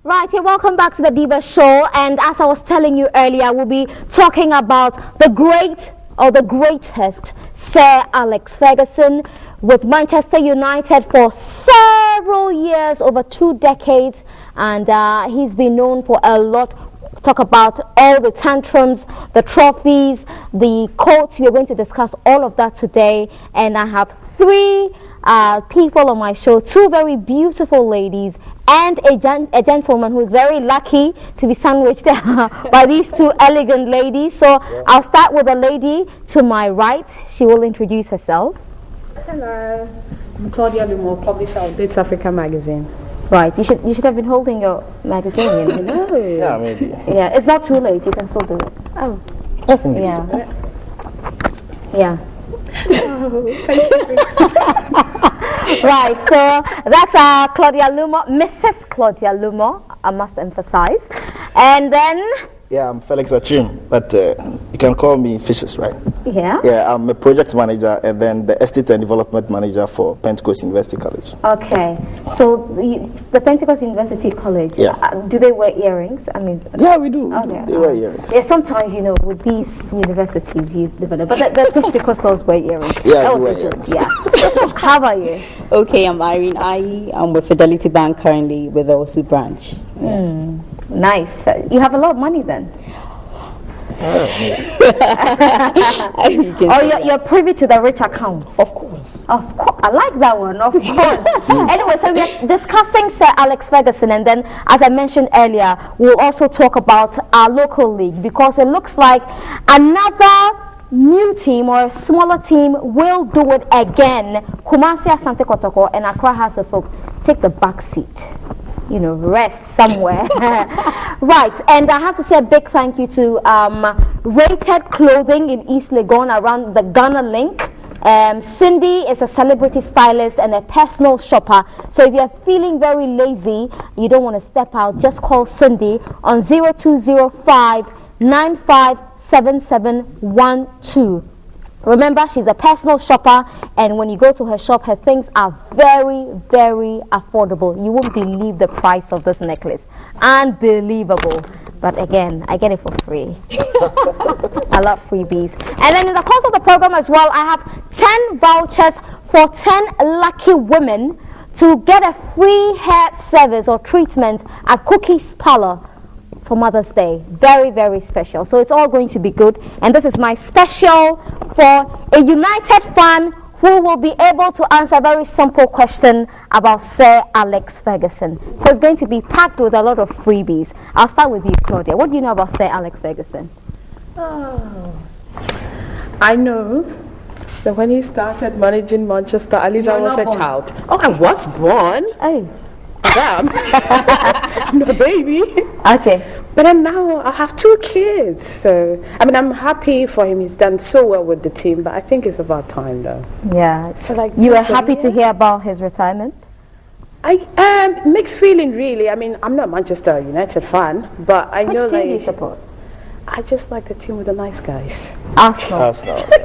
Right, here, welcome back to the Diva show. And as I was telling you earlier, we'll be talking about the greatest Sir Alex Furgeson with Manchester United for several years, over 2 decades, and he's been known for a lot. Talk about all the tantrums, the trophies, the quotes. We're going to discuss all of that today, and I have 3 people on my show, 2 very beautiful ladies and a gentleman who's very lucky to be sandwiched by these 2 elegant ladies. So I'll start with a lady to my right. She will introduce herself. Hello, I'm Claudia Lumo, publisher of Dates Africa magazine. Right, you should have been holding your magazine. You know? No. Yeah, maybe. Yeah, it's not too late. You can still do it. Oh. Yeah. Yeah. Oh, thank you. Right, so that's Claudia Lumo, Mrs. Claudia Lumo, I must emphasize. And then... Yeah, I'm Felix Achim, but you can call me Fishes, right? Yeah? Yeah, I'm a project manager and then the estate and development manager for Pentecost University College. Okay, so the Pentecost University College, do they wear earrings? I mean... Yeah, we do. Okay. They wear earrings. Yeah, sometimes, you know, with these universities, you develop, but the Pentecostals wear earrings. Yeah, that we was wear a joke. earrings. Yeah. How about you? Okay, I'm Irene Ayi. I'm with Fidelity Bank currently with the Osu branch. Yes. Nice. You have a lot of money then. You're privy to the rich accounts. Of course. Of course. I like that one. Of course. Anyway, so we're discussing Sir Alex Furgeson, and then, as I mentioned earlier, we'll also talk about our local league, because it looks like another new team or a smaller team will do it again. Kumasi Asante Kotoko and Accra Hearts of Oak take the back seat. You know, rest somewhere. Right, and I have to say a big thank you to Rated Clothing in East Legon around the Ghana link. Cindy is a celebrity stylist and a personal shopper. So if you're feeling very lazy, you don't want to step out, just call Cindy on 0205 957712. Remember, she's a personal shopper, and when you go to her shop, her things are very, very affordable. You won't believe the price of this necklace. Unbelievable. But again, I get it for free. I love freebies. And then in the course of the program as well, I have 10 vouchers for 10 lucky women to get a free hair service or treatment at Cookie's Parlor for Mother's Day. Very, very special. So it's all going to be good. And this is my special for a United fan who will be able to answer a very simple question about Sir Alex Furgeson. So it's going to be packed with a lot of freebies. I'll start with you, Claudia. What do you know about Sir Alex Furgeson? Oh. I know that when he started managing Manchester, at least I was a child. Oh, I was born. Oh. Damn. I'm not a baby. Okay. But then now I have 2 kids. So, I mean, I'm happy for him. He's done so well with the team, but I think it's about time, though. Yeah. So, like, you were happy to hear about his retirement? I mixed feeling, really. I mean, I'm not a Manchester United fan, but I know, Which team like, do you support? I just like the team with the nice guys. Arsenal.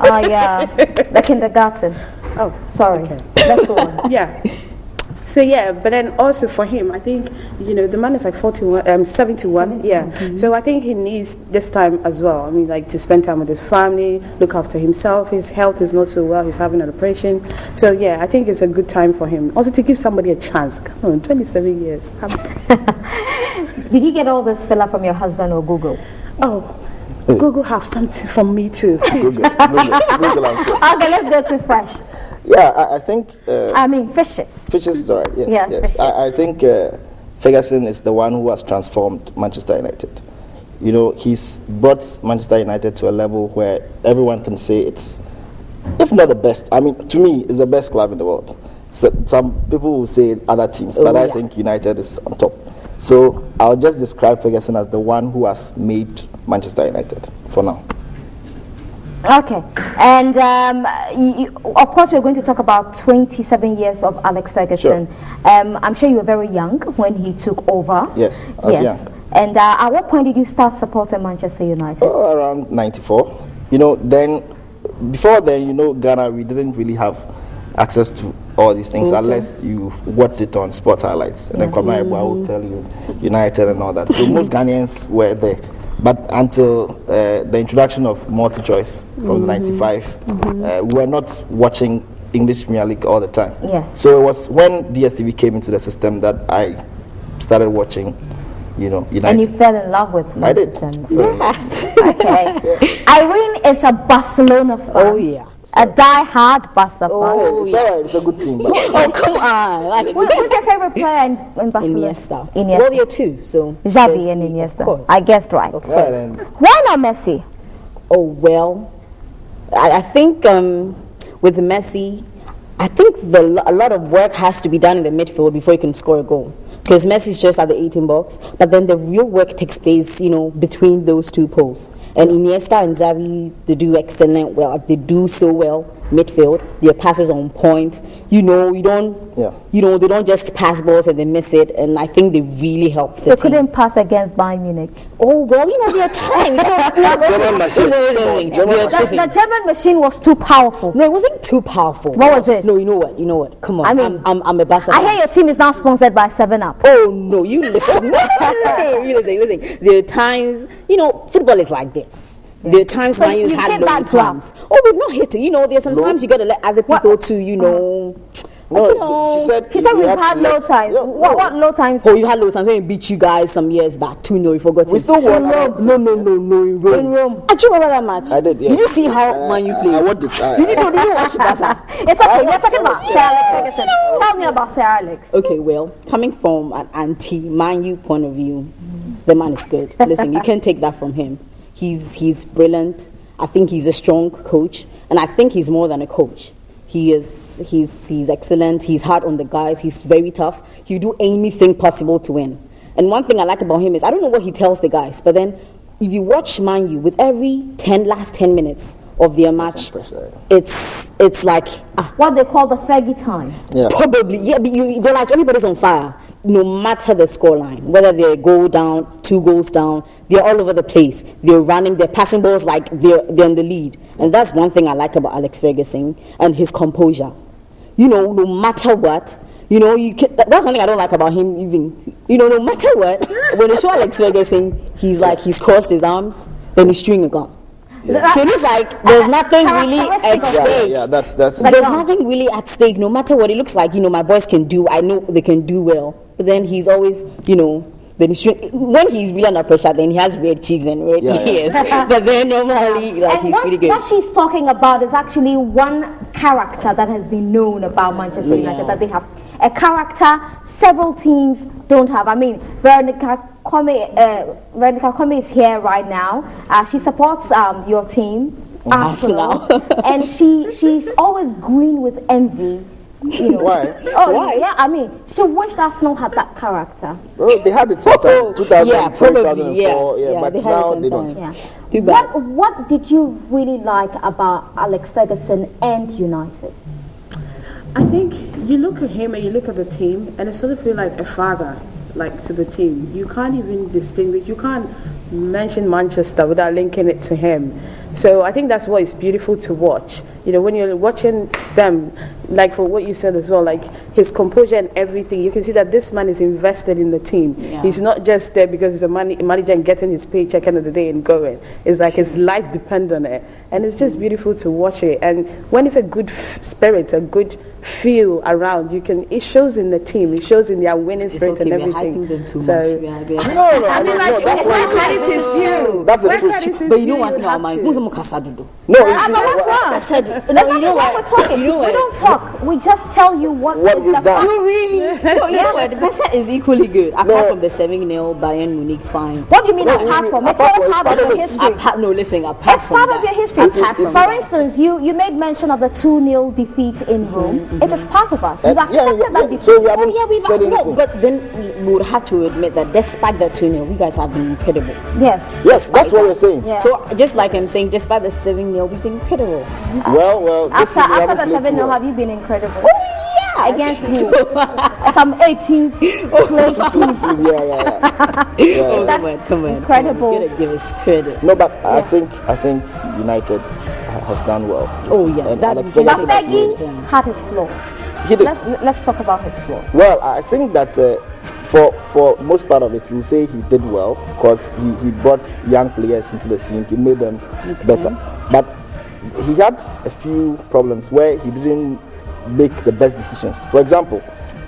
Oh, yeah. The kindergarten. Oh, sorry. Okay. That's the one. Yeah. So yeah, but then also for him, I think, you know, the man is like 71. Yeah. Mm-hmm. So I think he needs this time as well. I mean, like, to spend time with his family, look after himself. His health is not so well. He's having an operation. So yeah, I think it's a good time for him. Also to give somebody a chance. Come on, 27 years. Did you get all this fill up from your husband or Google? Oh, Google have something from me too. Google Okay, let's go to Fresh. Yeah, I think... Fishes. Fishes is all right, yes. Yeah, yes. I think Ferguson is the one who has transformed Manchester United. You know, he's brought Manchester United to a level where everyone can say it's, if not the best, I mean, to me, it's the best club in the world. So, some people will say other teams, but I think United is on top. So I'll just describe Ferguson as the one who has made Manchester United for now. Okay, and of course we're going to talk about 27 years of Alex Furgeson. Sure. I'm sure you were very young when he took over. Yes, I was young. And at what point did you start supporting Manchester United? Oh, around 94. You know, before then, you know, Ghana, we didn't really have access to all these things unless you watched it on sports highlights. And then Kwame Abu will tell you United and all that. So most Ghanaians were there. But until the introduction of multi-choice from the 95, we were not watching English Premier League all the time. Yes. So it was when DSTV came into the system that I started watching, United. And you fell in love with I did. Okay. Irene is a Barcelona fan. Oh yeah. A die-hard Barca fan. Oh, it's alright. It's a good team. But Oh come on. Who's your favorite player in Barcelona? Iniesta. Iniesta. Well, there are two. So Xavi and Of Iniesta. course. I guessed right. right, and Why not Messi? Oh well, I think with Messi, I think a lot of work has to be done in the midfield before you can score a goal. Because Messi's just at the 18 box, but then the real work takes place, between those two poles. And Iniesta and Xavi, they do excellent well. They do so well midfield. Their passes on point. They don't just pass balls and they miss it. And I think they really help the They team. couldn't pass against Bayern Munich. Oh well, there are times. German machine. The German machine was too powerful. No, it wasn't too powerful. What was it? No, you know what? Come on. I mean, I'm a Barca I fan. hear your team is now sponsored by 7-Up. Oh no, you listen. No, you listen. There are times, football is like this. There are times So Man U's you had hit low that graph. times. Oh, we've not hit it. There's sometimes you gotta let other people to, no, she said She said we we've had had to low let- times. Yeah, What low times? Oh, you had low times when we beat you guys some years back. 2-0, you forgot We it. still won. No, in Rome. In Rome. I do remember that match. I did, yeah. Did you see how Man U played? I watched it. Did you watch Barca? It's okay. We're talking about Sir Alex Ferguson. Tell me about Sir Alex. Okay, well, coming from an anti-Man U point of view, the man is good. Listen, you can't take that from him. He's brilliant. I think he's a strong coach, and I think he's more than a coach. He's excellent. He's hard on the guys. He's very tough. He'll do anything possible to win. And one thing I like about him is I don't know what he tells the guys, but then if you watch Man U with every last 10 minutes of their match, it's like What they call the Fergie time. Yeah. probably but they're like everybody's on fire. No matter the scoreline, whether they go down, 2 goals down, they're all over the place. They're running, they're passing balls like they're in the lead. And that's one thing I like about Alex Ferguson and his composure. No matter what, that's one thing I don't like about him even. No matter what, when you show Alex Ferguson, he's crossed his arms, then he's stringing a gun. So it looks like there's nothing really at stake. Yeah, that's There's nothing really at stake, no matter what it looks like. My boys can do. I know they can do well. But then he's always, then when he's really under pressure, then he has red cheeks and red ears. But then normally, he's pretty good. What she's talking about is actually one character that has been known about Manchester United, that they have a character several teams don't have. I mean, Veronica Kwame is here right now. She supports your team, Arsenal, and she's always green with envy. Why? Oh, Why? yeah. I mean, she wished Arsenal had that character. Well, they had it sometime, 2003, Yeah, probably, 2004, yeah, but they had now it they don't. sometime. Yeah. Too bad. What did you really like about Alex Ferguson and United? I think you look at him and you look at the team, and it sort of feel like a father, to the team. You can't even distinguish. You can't mention Manchester without linking it to him. So I think that's what is beautiful to watch. When you're watching them, for what you said as well, his composure and everything, you can see that this man is invested in the team. Yeah. He's not just there because he's a manager and getting his paycheck end of the day and going. It's like his life depends on it. And it's just beautiful to watch it. And when it's a good spirit, a good feel around, it shows in the team. It shows in their winning spirit and everything. We're hyping them too So- much. No, I mean, no, that's where why credit is due. That's the Where truth. credit is But you know due, what? you No, have man. to. Who's a Mukasadudu? No, But what's wrong? I said, That's you not know why what? we're talking. You know We what? don't talk. We just tell you what What is we've the done. fact. You really? No, you know what? Barca is equally good. Apart from the 7-0 Bayern Munich fine. What do you mean No, apart you from? mean It's all apart part from- of your it's history. Apart It's from part that. of your history. Apart from For that. instance, you made mention of the 2-0 defeat in Rome. It is part of us. We've Yeah, accepted that defeat. so we haven't Yeah, we've said no, anything. but then we would have to admit that despite the 2-0, you guys have been incredible. Yes. Yes, that's what we're saying. Yeah. So just like I'm saying, despite the 7-0, we've been incredible. Well, this After, season we after haven't the played 7-0, too well. have you been incredible? Yeah. Against who? Some 18th place teams. Yeah. Oh, That's come on. incredible. You gotta give us credit. No, but I think United has done well. Oh, yeah. And That Alex is But Ferguson has Fergie made- had his flaws. He did. Let's talk about his flaws. Well, I think that for most part of it, you say he did well because he brought young players into the scene. He made them better. But he had a few problems where he didn't make the best decisions. For example,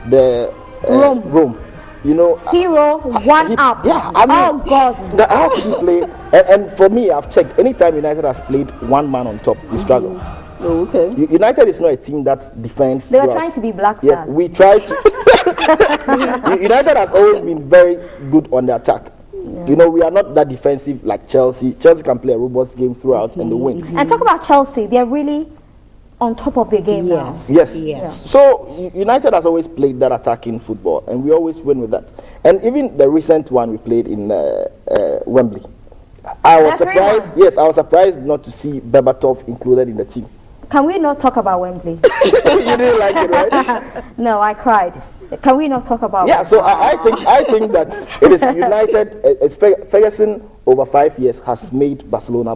the Rome. You know, 0-1 up. Yeah, I mean, oh God. How can you play? And for me, I've checked. Anytime United has played one man on top, we struggle. Oh, okay. United is not a team that defends. They were trying to be black stars. Yes, we tried to. United has always been very good on the attack. Yeah. You know, we are not that defensive like Chelsea. Chelsea can play a robust game throughout and they win. And talk about Chelsea. They're really on top of their game now. Yes. So United has always played that attacking football, and we always win with that. And even the recent one we played in Wembley, I was surprised. Yes, I was surprised not to see Berbatov included in the team. Can we not talk about Wembley? You didn't like it, right? No, I cried. Can we not talk about? Yeah. So I think that it is United. It's Ferguson over 5 years has made Barcelona,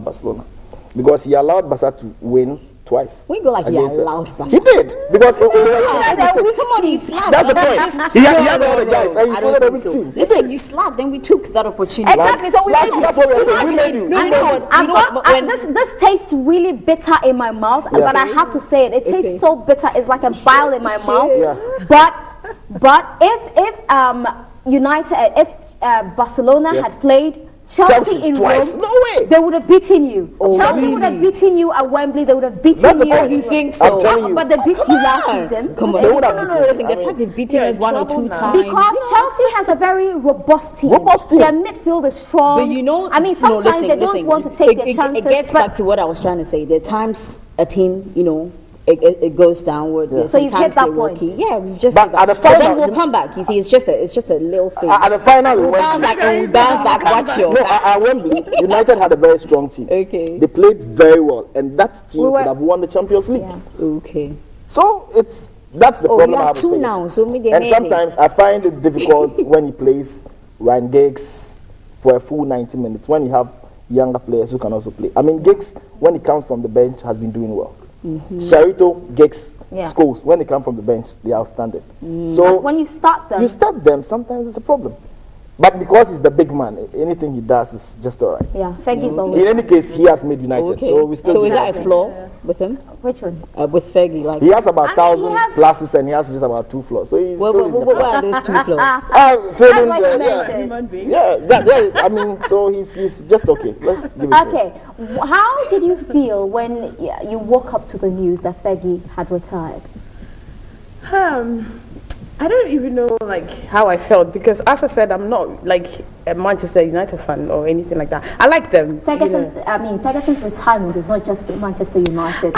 because he allowed Barca to win twice. We go like he allowed Barca. He did because come on, he slapped. That's the point. He had all the guys and he put every team. Listen, you slapped, then we took that opportunity. Exactly. So That's what we said. We made you. This tastes really bitter in my mouth, but I have to say it. It tastes so bitter. It's like a bile in my mouth. Yeah. But if Barcelona had played Chelsea in twice. Rome, No way. they would have beaten you. Oh, Chelsea really? would have beaten you at Wembley. They would have beaten That's the you. point. You think so? I'm telling you. But they beat you last season. Come on, They would have beaten you. listen, the fact they've beaten us one or two times. Because Chelsea has a very robust team. Their midfield is strong. But you know, I mean, sometimes they don't want to take their chances. It gets back to what I was trying to say. There are times a team, you know, it goes downward. Yeah. So you get that point. Yeah, we've just. But at the But then final, we'll come back. You see, it's just a little thing. at the final, We'll bounce back. Watch your. No, at Wembley, United had a very strong team. Okay. They played very well, and that team could have won the Champions League. Yeah. Okay. So that's the problem you I have have two with now, Ferguson. so maybe And sometimes I find it difficult when he plays Ryan Giggs for a full 90 minutes, when you have younger players who can also play. I mean, Giggs, when he comes from the bench, has been doing well. Charito, Giggs, Scholes, when they come from the bench, they are outstanding. So And when you start them, sometimes it's a problem. But because he's the big man, anything he does is just all right. yeah, Fergie's always. In any case, he has made United, Okay. so we still. So do is that that. a flaw with him? Which one? With Fergie, like. He has about I mean, 1,000 he has- pluses and he has just about 2 flaws. So he's still in the What are those two flaws? feeling That's what you mentioned. Human being. I mean, so he's just okay. Let's give it to him. Okay, how did you feel when you woke up to the news that Fergie had retired? I don't even know like how I felt because, as I said, I'm not like a Manchester United fan or anything like that. I like them. Ferguson's retirement is not just Manchester United.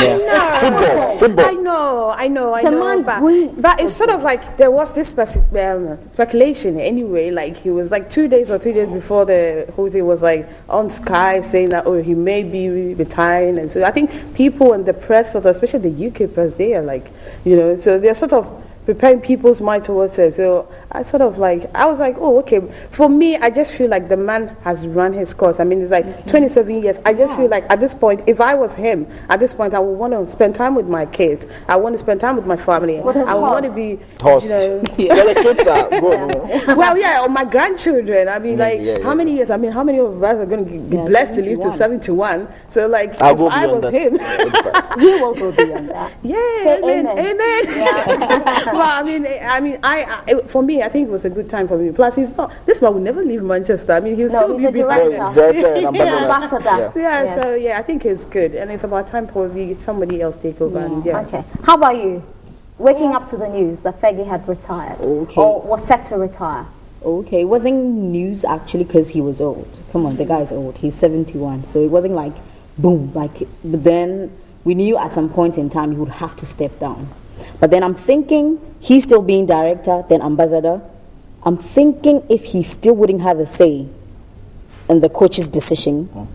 Football. I know. The man breathes But it's sort of like there was this speculation anyway. Like he was like 2 days or 3 days before the whole thing was like on Sky saying that he may be retiring, and so I think people and the press, especially the UK press, they are like, so they're sort of preparing people's mind towards it. So I was like, oh, okay. For me, I just feel like the man has run his course. I mean, it's like 27 years. I just feel like at this point, if I was him, at this point, I would want to spend time with my kids. I want to spend time with my family. I want to be, the kids are good. Well, yeah, or my grandchildren. I mean, how many years? I mean, how many of us are going to be blessed to live to 71? So, like, if I was him, you will go beyond that. Yeah, Say amen. Yeah. Well, for me, I think it was a good time for me. Plus, this man will never leave Manchester. I mean, he'll still he's be a behind director. He's director and Ambassador. Yeah, so I think it's good, and it's about time probably somebody else take over. Okay. How about you? Waking up to the news that Fergie had retired, or was set to retire. Okay, it wasn't news actually because he was old. Come on, the guy's old. He's 71, so it wasn't like boom. But then we knew at some point in time he would have to step down. But then I'm thinking he's still being director, then ambassador. I'm thinking if he still wouldn't have a say in the coach's decision.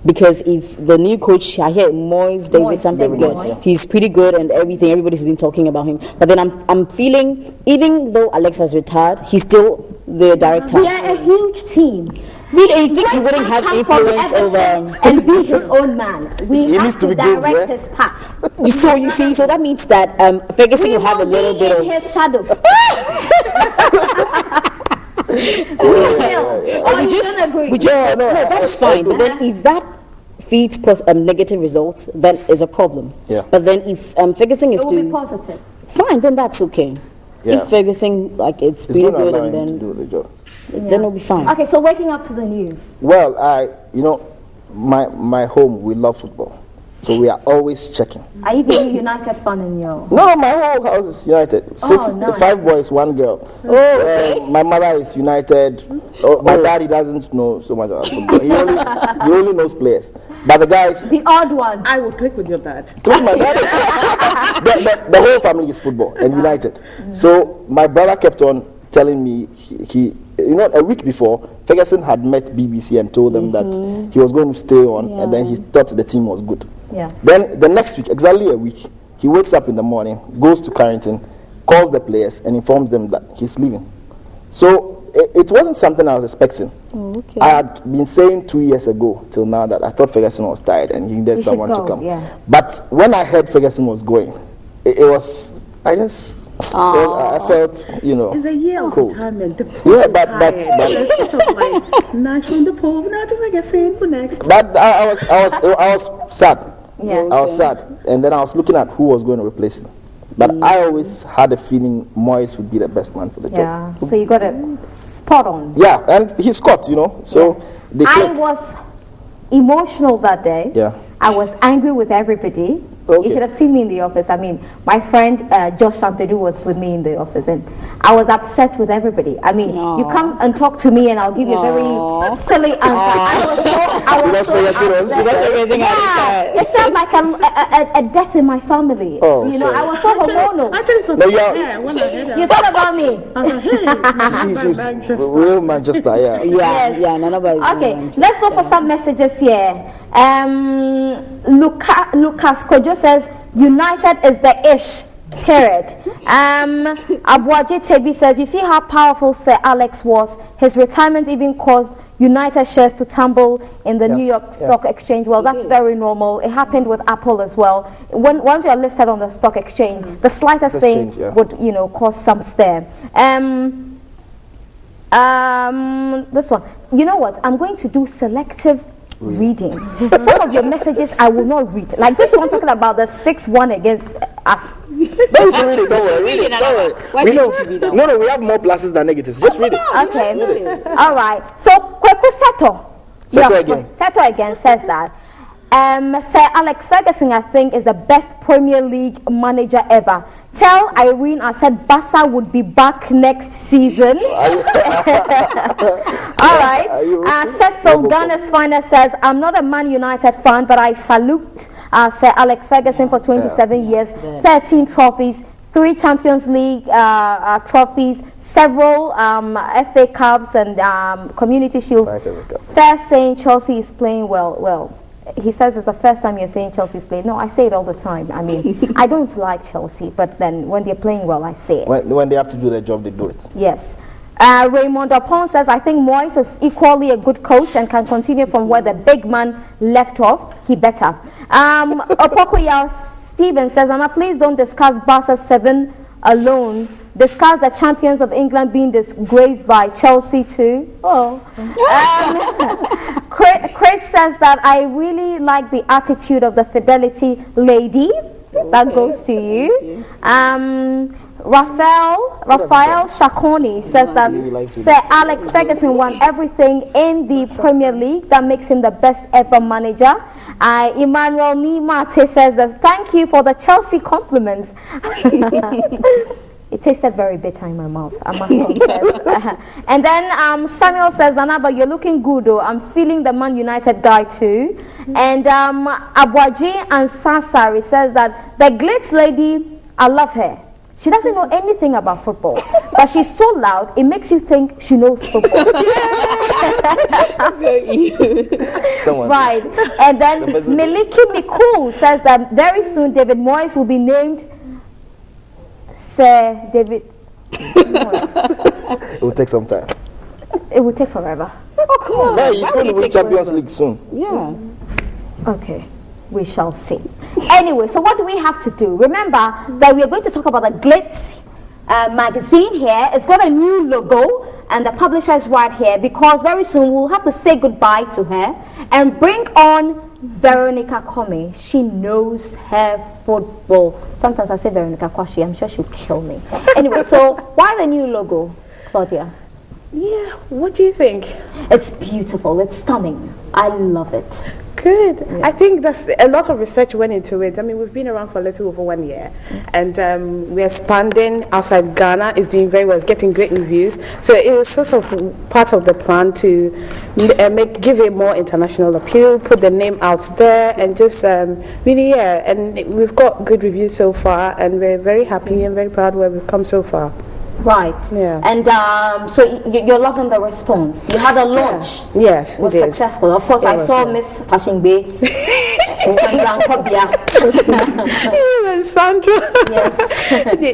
Because if the new coach, I hear David something good. He's pretty good and everything. Everybody's been talking about him. But then I'm feeling, even though Alex has retired, he's still the director. We are a huge team. Really, you think he wouldn't have Come from influence Everton over? and be his own man. We He have needs to be direct groomed, yeah? his path. So you see, so that means that Ferguson We will have a will little be bit in of. his shadow. Oh, you don't agree? We just no, that's fine. But then if that feeds negative results, then is a problem. Yeah. But then if Ferguson It is will be doing positive. fine, then that's okay. Yeah. If Ferguson it's It's pretty going to good, allow and him to then do the job. then it'll be fine. Okay, so waking up to the news. Well, my home, we love football. So we are always checking. Are you being a United fan in your? No, my whole house is United. Nice. 5 boys, 1 girl. My mother is United. My daddy doesn't know so much about football. He only knows players. But the guys, The odd one. I will click with your dad. close my dad. the whole family is football and United. So my brother kept on telling me he a week before, Ferguson had met BBC and told them that he was going to stay on, and then he thought the team was good. Yeah. Then the next week, exactly a week, he wakes up in the morning, goes to Carrington, calls the players, and informs them that he's leaving. So it wasn't something I was expecting. Okay. I had been saying 2 years ago till now that I thought Ferguson was tired and he needed He should someone to go, come. yeah. But when I heard Ferguson was going, it was, I felt, It's a year of cool. retirement. The Yeah, pool but it's sort of like Nash from the pool, not to forget saying for next. But I was sad. Yeah. I was sad, and then I was looking at who was going to replace him. But I always had a feeling Moyes would be the best man for the Yeah. job. So you got it spot on. Yeah, and he scored, So they I click. was emotional that day. Yeah. I was angry with everybody. Okay. You should have seen me in the office. I mean, my friend Josh Sampedu was with me in the office, and I was upset with everybody. I mean, you come and talk to me, and I'll give you a very silly answer. I was so upset. Yeah, it felt like a death in my family. Oh, you know, sorry. I was so hormonal. I actually thought No, about yeah. when I heard You that. thought about me. I was like, hey, She's Manchester. real Manchester, yeah. Yes. None of us. Okay, let's go for some messages here. Lucas Kojo says United is the ish. Period. Abuaji Tebi says, you see how powerful Sir Alex was. His retirement even caused United shares to tumble in the New York Stock Exchange. Well, that's very normal. It happened with Apple as well. Once you're listed on the stock exchange, the slightest thing would, cause some stir. This one. You know what? I'm going to do selective reading. Some of your messages I will not read. Like this one talking about the 6-1 against us. Don't read it, don't worry. Why can't you read that? No, we have more pluses than negatives. Just read it. Okay. All right. So Kweku Seto again says that Sir Alex Ferguson, I think, is the best Premier League manager ever. Tell Irene I said Barca would be back next season. All right. Cecil Ghana's Finest says, I'm not a Man United fan, but I salute Sir Alex Ferguson for 27 years, 13 trophies, 3 Champions League trophies, several FA Cups and Community Shields. First saying Chelsea is playing well. Well, he says it's the first time you're saying Chelsea's playing. No, I say it all the time. I mean, I don't like Chelsea, but then when they're playing well, I say it. When they have to do their job, they do it. Yes. Raymond Opon says, I think Moyes is equally a good coach and can continue from where the big man left off. He better. Opokoya Stephen says, Anna, please don't discuss Barca 7 alone. Discuss the champions of England being disgraced by Chelsea too. Oh. Chris says that I really like the attitude of the Fidelity lady. That goes to you. Rafael Shakoni says that Sir Alex Ferguson won everything in the Premier League. That makes him the best ever manager. Emmanuel Nimate says that thank you for the Chelsea compliments. It tasted very bitter in my mouth, I must confess. And then Samuel says, Nanaba, you're looking good though. I'm feeling the Man United guy too. And Abuaji and Sansari says that the glitz lady, I love her. She doesn't know anything about football, but she's so loud, it makes you think she knows football. Right. And then Miliki Mikul says that very soon David Moyes will be named Sir David. It will take some time. It will take forever. Come on. Yeah, he's why going would to it win take Champions forever? League soon. Yeah. Okay, we shall see. Anyway, so what do we have to do? Remember that we are going to talk about the Glitz magazine here. It's got a new logo and the publisher is right here because very soon we'll have to say goodbye to her and bring on Veronica Comey. She knows her football. Sometimes I say Veronica Kwashi, I'm sure she'll kill me. Anyway, so why the new logo, Claudia? Yeah, what do you think? It's beautiful, it's stunning. I love it. Good. Yeah. I think that's a lot of research went into it. I mean, we've been around for a little over 1 year, and we're expanding outside Ghana. It's doing very well. It's getting great reviews. So it was sort of part of the plan to give it more international appeal, put the name out there, and just really, yeah. And we've got good reviews so far, and we're very happy and very proud where we've come so far. Right. Yeah. And so you're loving the response. You had a launch. Yeah. Yes, was successful. Of course, I saw Miss Fashion Bay. Even Sandra. Yes.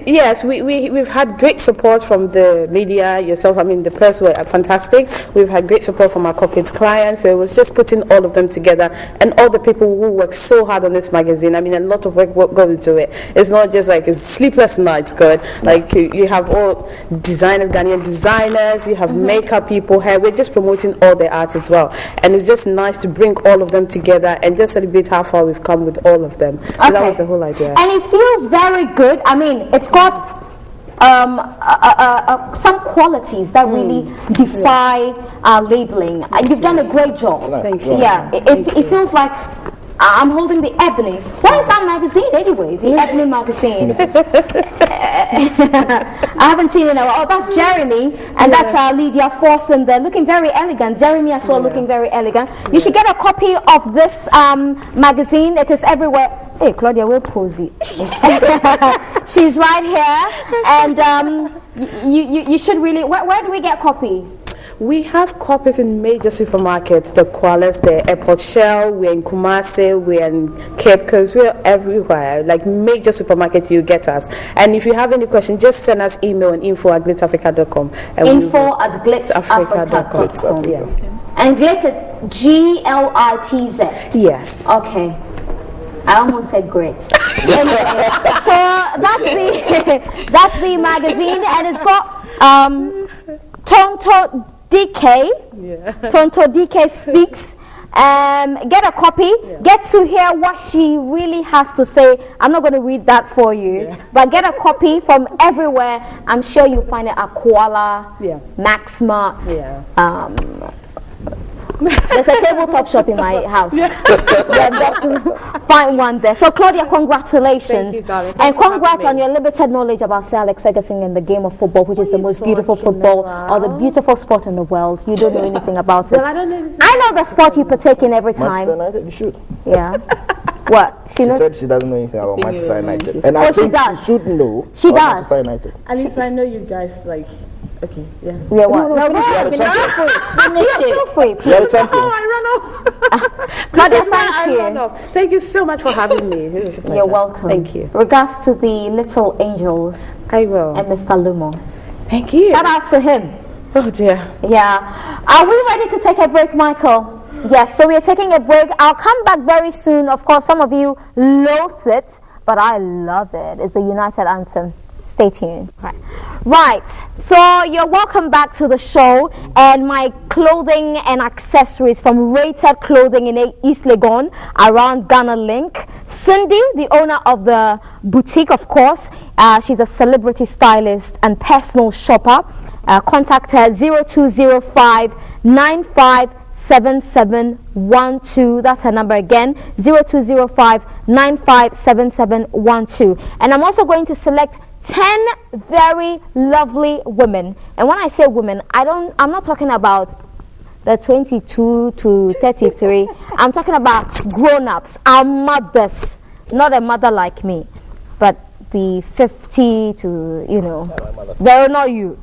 Yes, we've had great support from the media, yourself. I mean, the press were fantastic. We've had great support from our corporate clients. So it was just putting all of them together, and all the people who work so hard on this magazine. I mean, a lot of work goes into it. It's not just like it's sleepless nights, good. Like you have all designers, Ghanaian designers, you have makeup people here. We're just promoting all the art as well, and it's just nice to bring all of them together and just celebrate how far we've come with all of them. So that was the whole idea. And it feels very good. I mean, it's got some qualities that really defy labeling. You've done a great job. Thank you. Yeah, it feels like I'm holding the Ebony. What is that magazine anyway? The Ebony magazine. I haven't seen it now. Oh, that's Jeremy, and that's Lydia Furgeson. They're looking very elegant. Jeremy as well, looking very elegant. You should get a copy of this magazine. It is everywhere. Hey, Claudia, we're posy. She's right here, and you should really. Where do we get copies? We have copies in major supermarkets, the Qualis, the Airport Shell, we're in Kumasi, we're in Cape Coast, we're everywhere. Like major supermarkets, you get us. And if you have any questions, just send us email on info@glitzafrica.com. Info@glitzafrica.com. Yeah. And Glitz is GLITZ. Yes. Okay. I almost said great. Anyway, so that's the magazine, and it's got Tonto DK. Tonto DK Speaks. Get a copy. Get to hear what she really has to say. I'm not going to read that for you, but get a copy from everywhere. I'm sure you'll find it at Koala, Maxmart. There's a tabletop shop in my house. Find one there. So Claudia, congratulations. Thank you, darling. And congrats on your limited knowledge about Sir Alex Ferguson and the game of football, which is the most beautiful football or the beautiful sport in the world. You don't know anything about it. Well, I don't know. I know the sport you partake in every time. Manchester United, you should. Yeah. What? She said she doesn't know anything about Manchester United. And I she think does. she should know She about does. Manchester United. At least I know you guys like. Okay, yeah. Yeah, what? No, finish it. You are the champion. Feel free. You are the champion. Oh, I ran off. Claudia, That's why I thank ran you. off. Thank you so much for having me. It was a pleasure. You're welcome. Thank you. Regards to the little angels I will. and Mr. Lumo. Thank you. Shout out to him. Oh dear. Yeah. Are we ready to take a break, Michael? Yes, so we are taking a break. I'll come back very soon. Of course, some of you loathe it, but I love it. It's the United Anthem. Stay tuned. Right. So you're welcome back to the show, and my clothing and accessories from Rated Clothing in East Legon around Ghana Link. Cindy, the owner of the boutique, of course, she's a celebrity stylist and personal shopper. Contact her 0205 957712. That's her number again, 0205 957712. And I'm also going to select 10 very lovely women. And when I say women, I'm not talking about the 22 to 33. I'm talking about grown-ups, our mothers. Not a mother like me, but the 50 to, they're not you.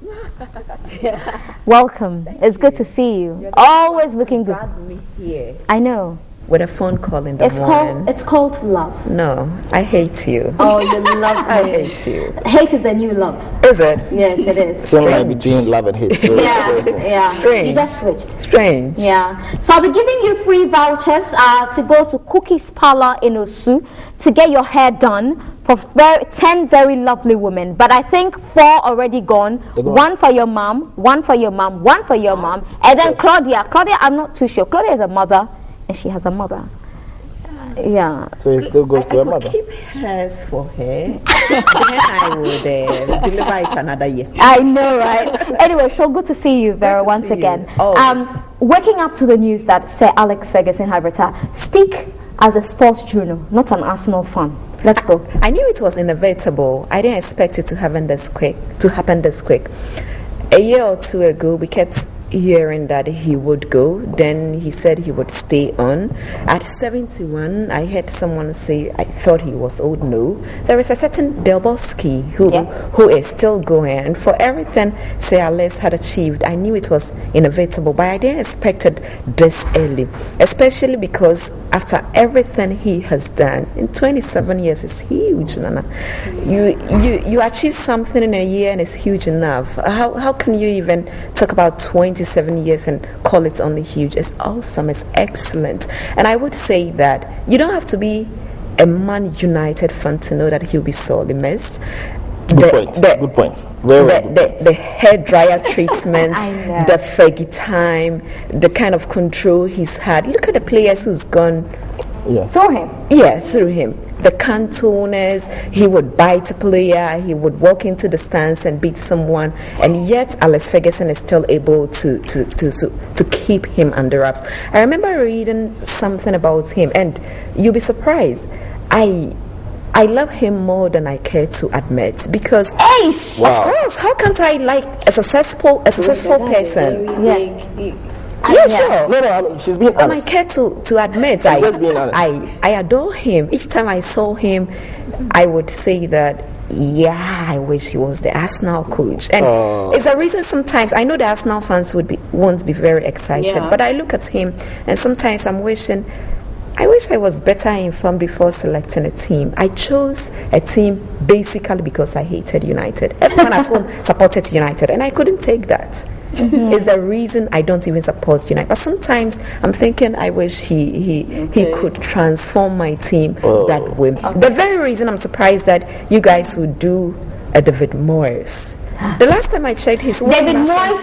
Welcome. It's good to see you. Always looking good. Me here. I know. with a phone call in the morning. It's called love. No, I hate you. Oh, you love me. I hate you. Hate is the new love. Is it? Yes, it is. Same line between love and hate. So Yeah. Strange. You just switched. Strange. Yeah. So I'll be giving you free vouchers to go to Cookie's Parlor in Osu to get your hair done for 10 very lovely women. But I think 4 already gone. One for your mom, one for your mom, one for your mom, and then Claudia. Claudia, I'm not too sure. Claudia is a mother, and she has a mother. Yeah. So it still goes to her mother. Keep hers for her. Then I would deliver it another year. I know, right? Anyway, so good to see you, Vera, once again. Waking up to the news that Sir Alex Furgeson had retired. Speak as a sports journal, not an Arsenal fan. Let's go. I knew it was inevitable. I didn't expect it to happen this quick. A year or two ago, we kept hearing that he would go. Then he said he would stay on. At 71, I heard someone say, I thought he was old. No, there is a certain Delboski who is still going. And for everything Sir Alex had achieved, I knew it was inevitable. But I didn't expect it this early, especially because after everything he has done in 27 years, it's huge, Nana. You achieve something in a year and it's huge enough. How can you even talk about 27 years and call it only huge? It's awesome, it's excellent. And I would say that you don't have to be a Man United fan to know that he'll be sorely missed. Good point. The hair dryer treatment, the Fergie time, the kind of control he's had. Look at the players who's gone Through him. Yeah, through him. The cantoners, he would bite a player, he would walk into the stands and beat someone, and yet Alex Furgeson is still able to keep him under wraps. I remember reading something about him, and you'll be surprised. I love him more than I care to admit, because of course, how can't I like a successful person? Yeah, sure. No, she's being honest. And I care to admit, I adore him. Each time I saw him, I would say that, I wish he was the Arsenal coach. And it's a reason sometimes, I know the Arsenal fans won't be very excited, but I look at him and sometimes I'm wishing, I wish I was better informed before selecting a team. I chose a team basically because I hated United. Everyone at home supported United, and I couldn't take that. It's the reason I don't even support United. But sometimes I'm thinking I wish he could transform my team that way. The very reason I'm surprised that you guys would do a David Moyes. The last time I checked, his David Moyes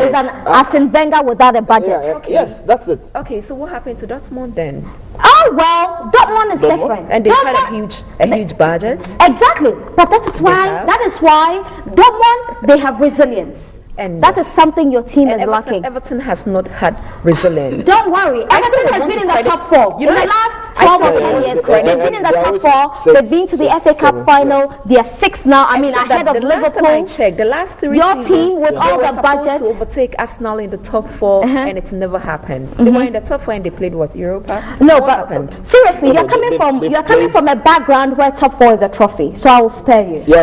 is an Arsene Wenger without a budget. Yes, that's it. Okay, so what happened to Dortmund then? Oh well, Dortmund is different. And they had a huge budget. Exactly, but that is why Dortmund, they have resilience. And that is something your team is lacking. Everton has not had resilience. Don't worry, Everton has been in the top 4. In the last 12 or 10 years, they've been in the top 4. They've been to the FA Cup final. They are 6th now. I mean, ahead of Liverpool. Last time I checked, the last 3 your seasons, team with all the budget to overtake Arsenal in the top 4, and it's never happened. They were in the top 4 and they played Europa. No, what happened? Seriously, you're coming from a background where top 4 is a trophy. So I will spare you. Yeah.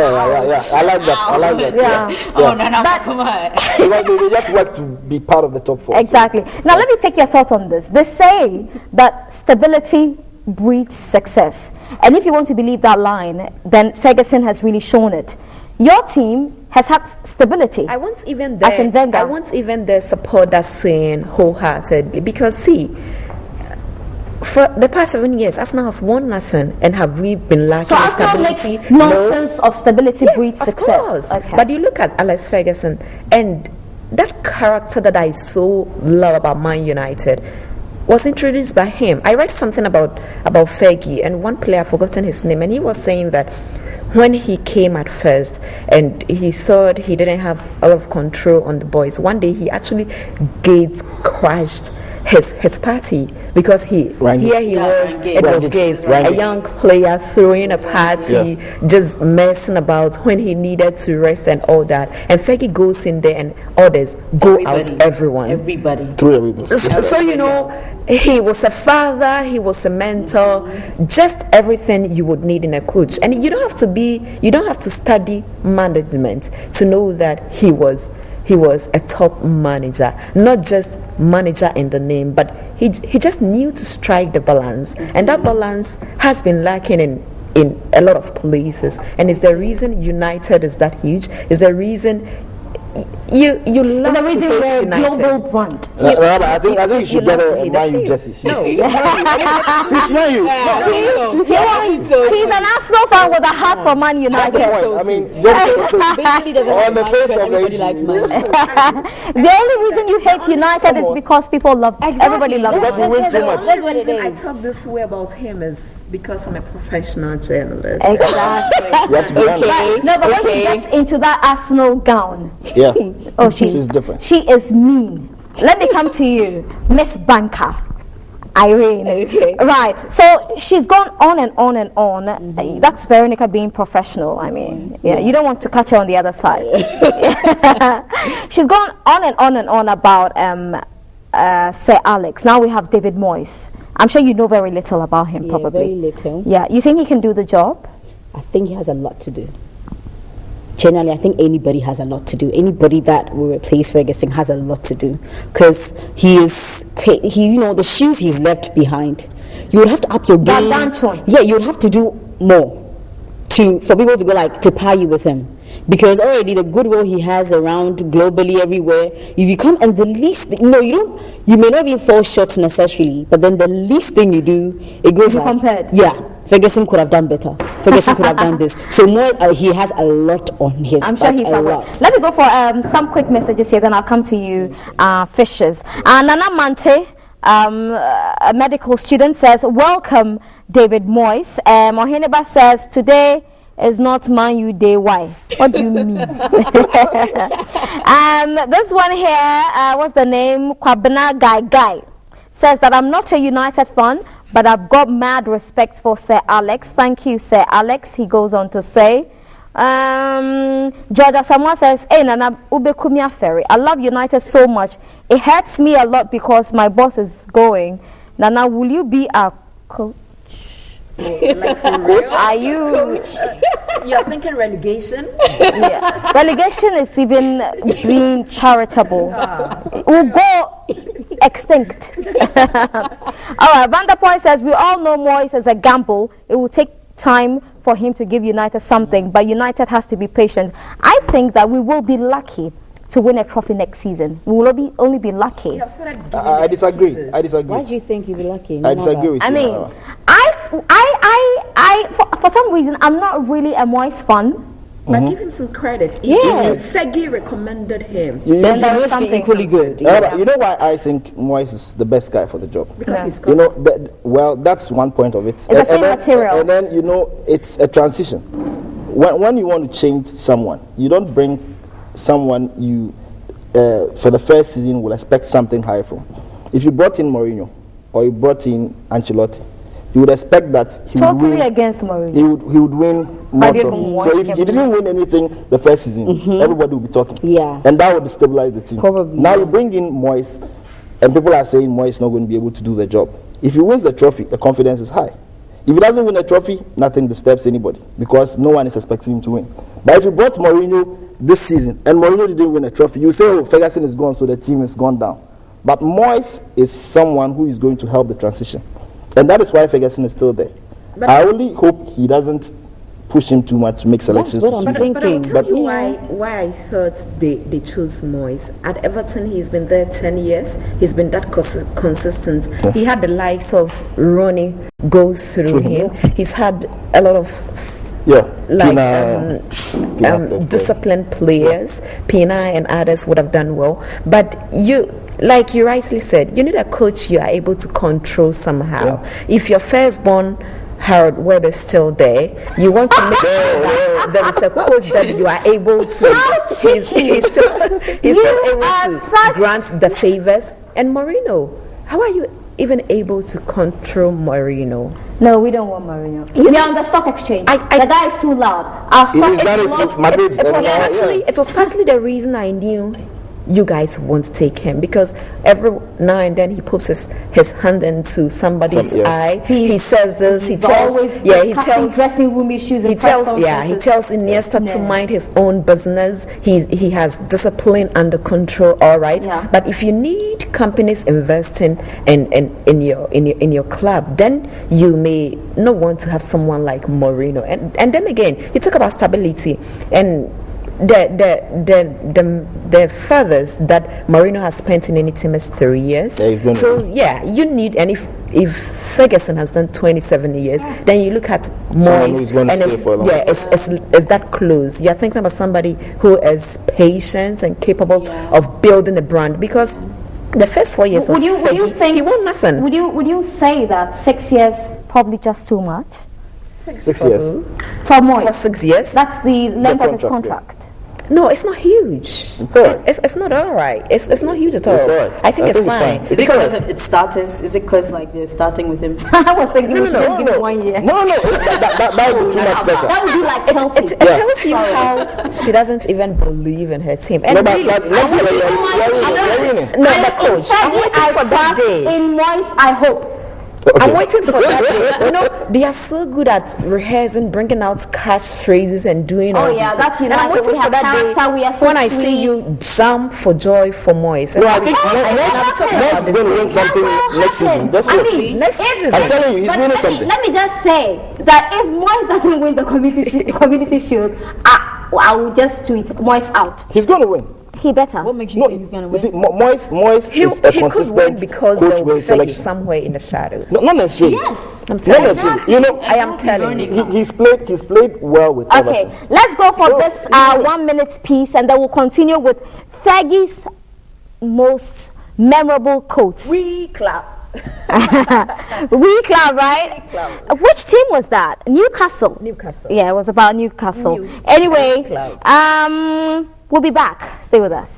I like that. Yeah. Oh no, come on. They just want to be part of the top 4. Exactly. Now let me pick your thought on this. They say that stability breeds success. And if you want to believe that line, then Furgeson has really shown it. Your team has had stability. I want even the support that's saying wholeheartedly, because see, for the past 7 years, Arsenal has won nothing, and have we been lacking stability? Makes nonsense of stability breeds success. Of course. Okay. But you look at Alex Furgeson and that character that I so love about Man United was introduced by him. I read something about Fergie, and one player, I've forgotten his name, and he was saying that when he came at first and he thought he didn't have a lot of control on the boys, one day he actually gate crashed his party, because it was Gates, a young player throwing a party, just messing about when he needed to rest and all that, and Fergie goes in there and orders everybody through everybody. So you know, he was a father, he was a mentor, just everything you would need in a coach. And you don't have to study management to know that he was a top manager, not just manager in the name, but he just knew to strike the balance, and that balance has been lacking in a lot of places, and it's the reason United is that huge. It's the reason you love the reason to hate we're a United. global brand. I think you should get love to a hate Man the U team. jersey. No. She's Man U. She's an Arsenal fan with a heart for Man United. I mean, just Basically, doesn't on the like face because of the everybody issue. likes Man U. The only reason you hate United is because people love everybody loves Because we them. win too much. That's what it The reason I is. talk this way about him is because I'm a professional journalist. Exactly. You have to be honest. Okay. No, but when she gets into that Arsenal gown, Yeah. oh, she's different. She is mean. Let me come to you, Miss Banker. Irene. Okay. Right. So she's gone on and on and on. That's Veronica being professional. I mean, yeah, you don't want to catch her on the other side. She's gone on and on and on about Sir Alex. Now we have David Moyes. I'm sure you know very little about him, Yeah, probably. very little. Yeah. You think he can do the job? I think he has a lot to do. Generally, I think anybody has a lot to do. Anybody that will replace Ferguson has a lot to do, because he, the shoes he's left behind. You would have to up your game. Yeah, you would have to do more for people to go to pair you with him, because already the goodwill he has around globally everywhere. If you come and the least, you may not even fall short necessarily, but then the least thing you do, it goes You compared. Yeah. Ferguson could have done better. Ferguson could have done this. So more, he has a lot on his. I'm sure he's a lot. Let me go for some quick messages here, then I'll come to you, Fishers. Nana Mante, a medical student, says, "Welcome, David Moyes." Mohineba says, "Today is not Man U Day. Why? What do you mean?" This one here, what's the name? Kwabena Guy says that I'm not a United fan, but I've got mad respect for Sir Alex. Thank you, Sir Alex. He goes on to say, Georgia Samoa says, "Hey, Nana, ube kumia ferry. I love United so much. It hurts me a lot because my boss is going. Nana, will you be a coach?" Are you? You're thinking relegation? Yeah. Relegation is even being charitable. We'll go extinct. All right, Vanderpoint says, "We all know Moyes is a gamble. It will take time for him to give United something, but United has to be patient." I think that we will be lucky to win a trophy next season. We will only be lucky. I disagree. Why do you think you'll be lucky? I disagree with you. I mean, for some reason, I'm not really a Moyes fan. But give him some credit. Yes. Segi recommended him. Then there is he must be something. equally good. You know why I think Moyes is the best guy for the job? Because he's You know, that's one point of it. It's the same material. And then, it's a transition. When you want to change someone, you don't bring someone you, for the first season, will expect something high from. If you brought in Mourinho or you brought in Ancelotti, you would expect that he would Totally win. against Mourinho. He would win more didn't trophies. want So if him. he didn't win anything the first season, everybody will be talking. Yeah. And that would destabilize the team. Probably, Now yeah. you bring in Moyes, and people are saying Moyes is not going to be able to do the job. If he wins the trophy, the confidence is high. If he doesn't win a trophy, nothing disturbs anybody because no one is expecting him to win. But if you brought Mourinho this season and Mourinho didn't win a trophy, you say, "Oh, Ferguson is gone, so the team has gone down." But Moyes is someone who is going to help the transition. And that is why Ferguson is still there. But I only hope he doesn't push him too much to make selections. what I'm to suit him. But I'll thinking. tell you Yeah. why I thought they chose Moyes. At Everton, he's been there 10 years. He's been that consistent. He had the likes of Ronnie go through him. He's had a lot of disciplined players. Pina and others would have done well. But like you rightly said, you need a coach you are able to control somehow. If your firstborn Harold Webb is still there, you want to make sure that there is a coach that you are able to. He's still able to grant the favors. And Mourinho, how are you even able to control Mourinho? No, we don't want Mourinho. We are on the stock exchange. The guy is too loud. Our stock Is that it? loud. Madrid. It was partly the reason I knew you guys won't take him, because every now and then he puts his hand into somebody's eye. He says this. He tells dressing room issues. He tells Iniesta to mind his own business. He has discipline under control. All right, but if you need companies investing in your club, then you may not want to have someone like Mourinho. And then again, you talk about stability and the furthest that Mourinho has spent in any team is 3 years. You need, and if Furgeson has done 27 years, then you look at Moyes, and it's that close. You're thinking about somebody who is patient and capable of building a brand, because the first 4 years would you think he won nothing. Would you say that 6 years probably just too much? 6 years for Moyes? For 6 years? That's the length of his contract. No, it's not huge. It's all right. It's not all right. It's not huge at all. It's all right. I think it's fine. Is it because it's starters? Is it because like they're starting with him? I was thinking we should just give him 1 year. No, that would be too much pressure. That would be like Chelsea. It tells you how she doesn't even believe in her team. And The coach. I'm waiting for that day. In Moyes, I hope. Okay. I'm waiting for that day. You know, they are so good at rehearsing, bringing out catchphrases and doing all this. That's And I'm waiting for that day we are so when I sweet. see you jump for joy for Moyes. No, I think Moyes is going to win something next season. Just wait. Next season. I'm telling you, he's winning something. Let me just say that if Moyes doesn't win the community shield, I will just tweet Moyes out. He's going to win. He better. What makes you think he's going to win? You see, Moyes is a He could win consistent because coach they'll with be selection. somewhere in the shadows. No, not necessarily. Yes. I'm Not telling you. necessarily. You know, I am telling you. he's played well with Okay, Everton. let's go for this 1 minute piece, and then we'll continue with Fergie's most memorable quotes. We clap. We club, right? Which team was that? Newcastle. Yeah, it was about Newcastle. Anyway, we'll be back. Stay with us.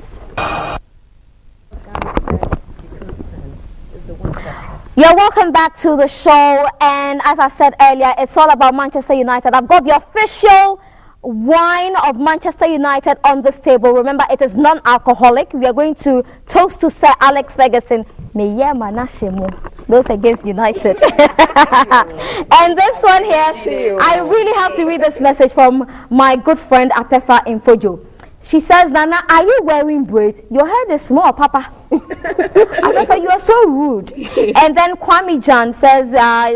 You're welcome back to the show, and as I said earlier, it's all about Manchester United. I've got the official wine of Manchester United on this table. Remember, it is non-alcoholic. We are going to toast to Sir Alex Ferguson. Those against United. And this one here, I really have to read this message from my good friend Apefa in Fojo. She says, Nana, are you wearing braids? Your hair is small, Papa. Apefa, you are so rude. And then Kwame Jan says,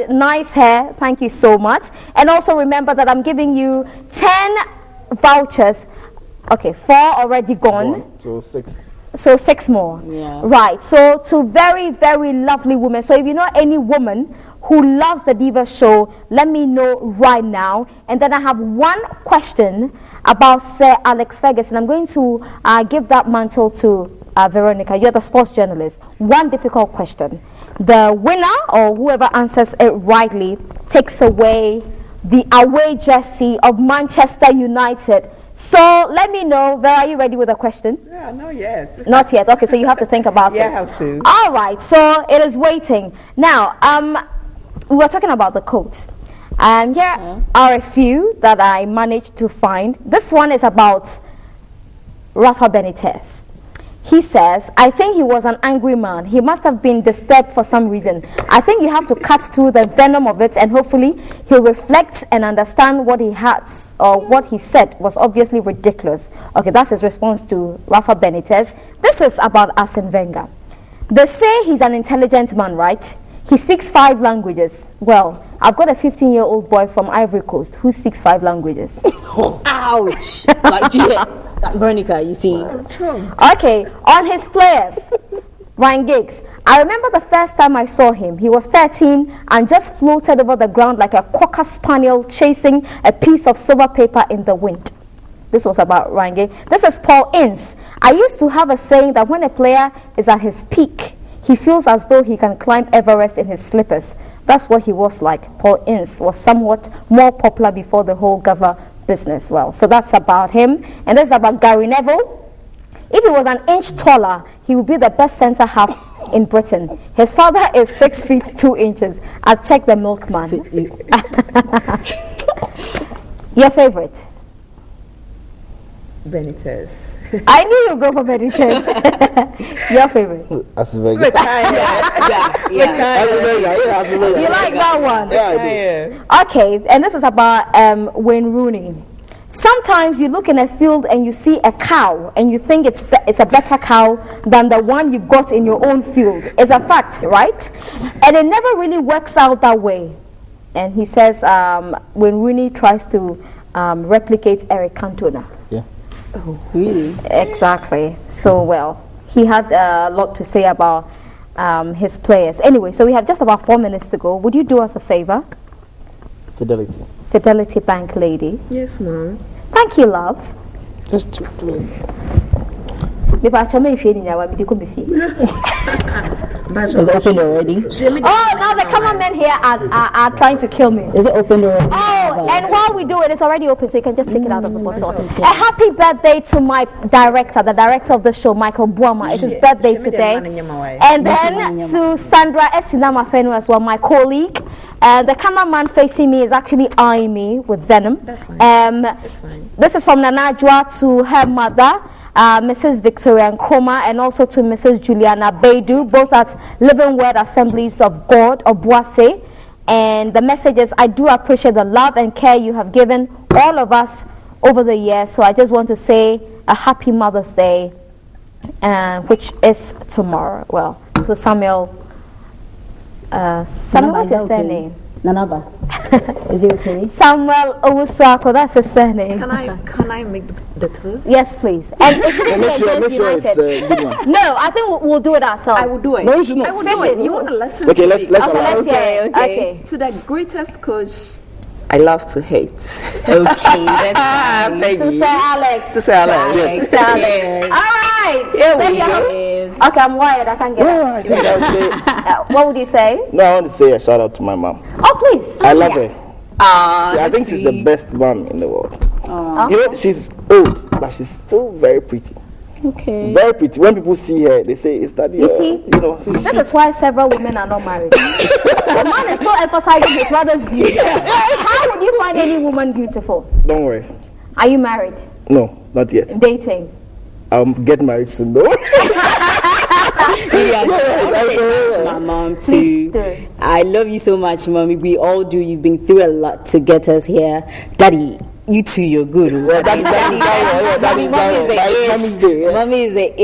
nice hair. Thank you so much. And also remember that I'm giving you 10 vouchers. Okay, 4 already gone. So 6. So 6 more. Yeah. Right. So to very, very lovely women. So if you know any woman who loves the Diva show, let me know right now. And then I have one question about Sir Alex Ferguson. I'm going to give that mantle to Veronica. You're the sports journalist. One difficult question. The winner or whoever answers it rightly takes away the away jersey of Manchester United. So let me know. Vera, are you ready with a question? Yeah, not yet. Not yet. Okay, so you have to think about it. Yeah, I have to. All right, so it is waiting. Now, we were talking about the quotes. Here are a few that I managed to find. This one is about Rafa Benitez. He says, I think he was an angry man. He must have been disturbed for some reason. I think you have to cut through the venom of it, and hopefully he'll reflect and understand what he has, or what he said was obviously ridiculous. Okay, that's his response to Rafa Benitez. This is about Arsene Wenger. They say he's an intelligent man, right? He speaks 5 languages. Well, I've got a 15-year-old boy from Ivory Coast who speaks 5 languages. Ouch! Like, Veronica, you see. Okay, on his players, Ryan Giggs. I remember the first time I saw him. He was 13 and just floated over the ground like a cocker spaniel chasing a piece of silver paper in the wind. This was about Ryan Giggs. This is Paul Ince. I used to have a saying that when a player is at his peak, he feels as though he can climb Everest in his slippers. That's what he was like. Paul Ince was somewhat more popular before the whole Gava business. Well, so that's about him. And this is about Gary Neville. If he was an inch taller, he would be the best centre half in Britain. His father is 6 feet 2 inches. I'll check the milkman. Benitez. I knew you'd go for Benitez. Your favorite. Asivega. You like that one? Yeah, I do. Okay, and this is about Wayne Rooney. Sometimes you look in a field and you see a cow and you think it's a better cow than the one you've got in your own field. It's a fact, right? And it never really works out that way. And he says when Rooney tries to replicate Eric Cantona. Yeah. Oh, really? Exactly. So, well, he had a lot to say about his players. Anyway, so we have just about 4 minutes to go. Would you do us a favor? Fidelity. Fidelity Bank lady. Yes, ma'am. Thank you, love. Just do it. Is it open already? Oh, now the cameramen here are trying to kill me. Is it open already? Oh, and while we do it, it's already open, so you can just take it out of the bottle. A happy birthday to my director, the director of the show, Michael Buama. It's his birthday today. And then to Sandra Esinama Fenu as well, my colleague. The cameraman facing me is actually eyeing me with venom. That's fine. That's fine. This is from Nanajwa to her mother, Mrs. Victoria Nkrumah, and also to Mrs. Juliana Baidu, both at Living Word Assemblies of God of Boise. And the message is, I do appreciate the love and care you have given all of us over the years. So I just want to say a happy Mother's Day, which is tomorrow. Well, so Samuel, what's his surname? Nanaba. Is it okay? Samuel Owusuako, that's his surname. Can I make the toast? Yes, please. And it shouldn't be Make sure against it's United. a good one. No, I think we'll do it ourselves. I will do it. No, you should not. I will do it. You want to listen Okay, to let's me? allow. Let's hear it. Okay. To the greatest coach. I love to hate. Okay, that's fine. To Sir Alex. To say Alex. Yes. Sir Alex. All right. Here Say we your- go. Okay, I'm wired. I can't get Well, it. I think I'll say. What would you say? No, I want to say a shout out to my mom. Oh, please. I love her. Ah, I think she's the best mom in the world. Oh. You know, she's old, but she's still very pretty. okay. Very pretty. When people see her, they say, "Is that You see? You know, she's This is why several women are not married. The man is still emphasizing his mother's beauty. How would you find any woman beautiful? Don't worry. Are you married? No, not yet. Dating? I'm getting married soon, though. My mom Please too. do. I love you so much, mommy. We all do. You've been through a lot to get us here. Daddy, you too, you're good. Mommy is the ish. Mommy is the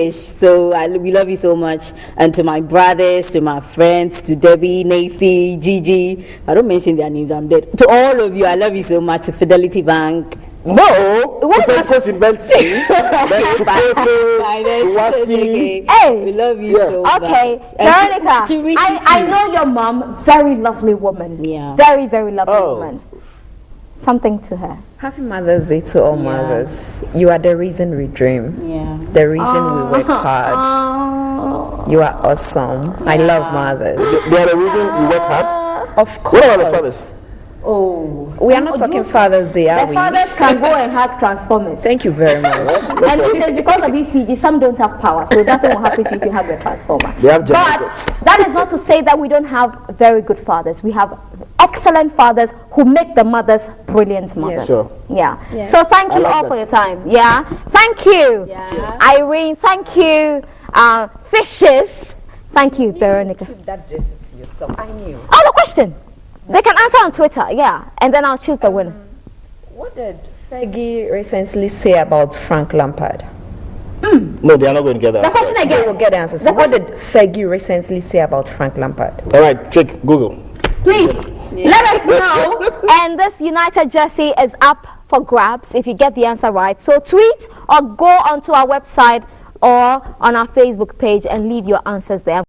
ish. So we love you so much. And to my brothers, to my friends, to Debbie, Nacy, Gigi. I don't mention their names, I'm dead. To all of you, I love you so much. To Fidelity Bank. No, what Pentecost University, to Wasi. Hey! We love you Yeah. so much. Okay, And Veronica, to Richie I too. know your mom, very lovely woman. Yeah. Very, very lovely Oh. woman. Something to her. Happy Mother's Day to all mothers. You are the reason we dream. Yeah. The reason we work hard. Oh. You are awesome. I love mothers. They are the reason you work hard. Of What about the course. fathers? Oh. We are not talking Father's Day, are The we? fathers can go and hack transformers. Thank you very much. And this is because of ECG, some don't have power, so nothing will happen to you if you have the transformer. They have But generators. that is not to say that we don't have very good fathers. We have excellent fathers who make the mothers brilliant mothers. Sure. Yeah. So thank I you like all that. for your time. Yeah. Thank you, Irene. Thank you, Fishes. Thank you, Veronica. Keep that dress to yourself. I knew. Oh, the question. They can answer on Twitter. Yeah, and then I'll choose the winner. What did Fergie recently say about Frank Lampard? No, they are not going to get that. The question They will again. get the answers. The What did Fergie recently say about Frank Lampard? All right, trick Google. Please let us know. And this United jersey is up for grabs if you get the answer right. So tweet or go onto our website or on our Facebook page and leave your answers there.